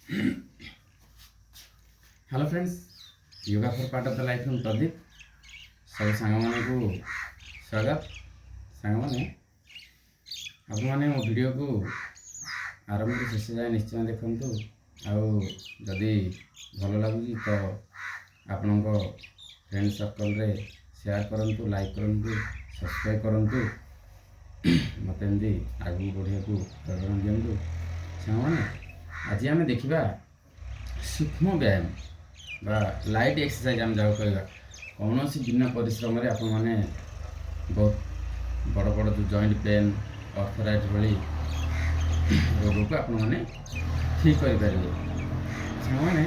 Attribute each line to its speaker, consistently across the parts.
Speaker 1: Hello friends, yoga for part of the life में प्रदीप सब सांग को स्वागत। सांग मैंने आपण मैंने मो वीडियो को आरंभ शेष जाए निश्चय देखु। आदि भल लगुच तो आपण फ्रेंड सर्कल रे शेयर करूँ, लाइक करूँ, सब्सक्राइब करूँ। मत एमती आगे बढ़िया को प्रेरणा दिंतु। सांग मैंने आज आम देखा सूक्ष्म व्यायाम बा लाइट एक्सरसाइज आम जाओ कह कौन बिना परिश्रम आपण मैंने बहुत बड़ बड़ जो जॉइंट पेन अर्थराइट भली रोग को आपण मैंने ठीक करेंगे। मैंने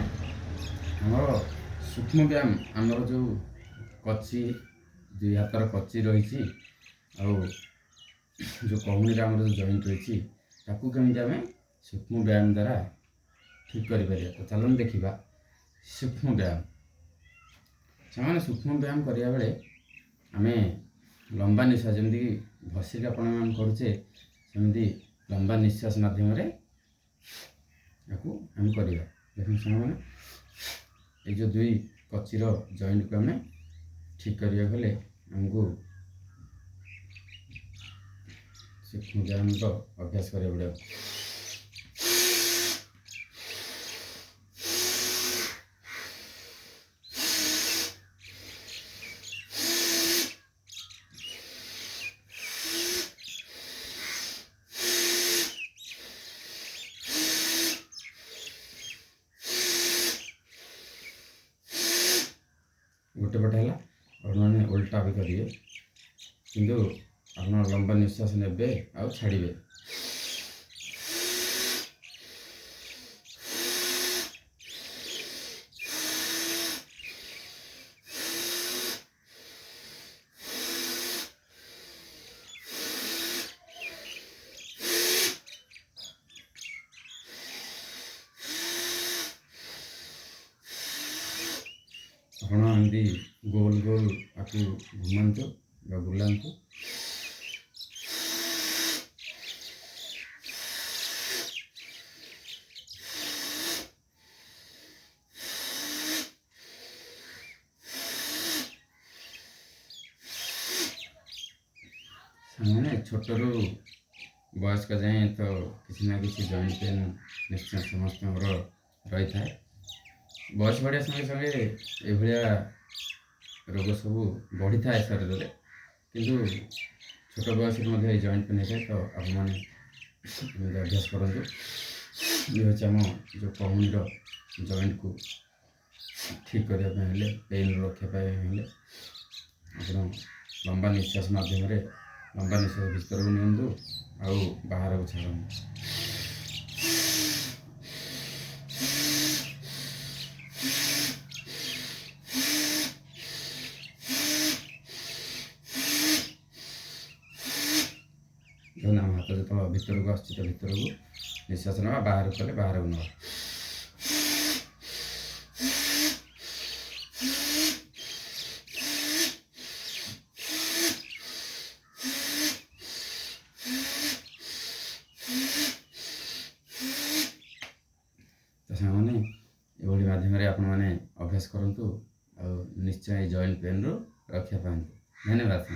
Speaker 1: आमर सूक्ष्म व्यायाम आमर जो कच्ची दुई हाथर कच्ची रही जो कहुनी आमर जो जॉइंट रही कमी आम सूक्ष्म व्यायाम द्वारा ठीक करें। तो चलो देखा सूक्ष्म व्यायाम। से सूक्ष्म व्यायाम करा बेले आम लंबा निश्वास जमी भसिका प्राणायाम करुचे सेमती लंबा निश्वास माध्यम आम करवा। देखो सामने ये जो दुई कच्चीर जॉइंट को आम ठीक करा गले आमको सूक्ष्म व्यायाम अभ्यास करा पड़े। गोटे पटे है और मैंने उल्टा भी करेंगे किंतु आप लंबा निश्वास ने आ छाड़े। आपण एमती गोल गोल आपको घुमातु बुलांतु। मैंने छोट रू वयस्क जाए तो किसी ना किसी जॉइंट पेन निश्चय समस्त रही था। बयस बढ़िया संगे संगे ये रोग सब बढ़ी था शरीर में किंतु छोट बयस जॉइंट पेन होता है। तो आप अभ्यास करूँ ये हूँ आम जो कहुनीर जॉइंट को ठीक करने पेन रक्षा पाइबा आप लंबा निश्वास माध्यम लंबा निश्वास भीतर को नियंतु आउ बाहर को छाड़ू। आम हाथ जो भीतर को आस भीतर को निश्वास ना बाहर कले बाहर को ना। तो सामने ये माध्यम आपण मैंने अभ्यास करूँ निश्चय जॉइंट पेन रु रक्षा पाते। धन्यवाद।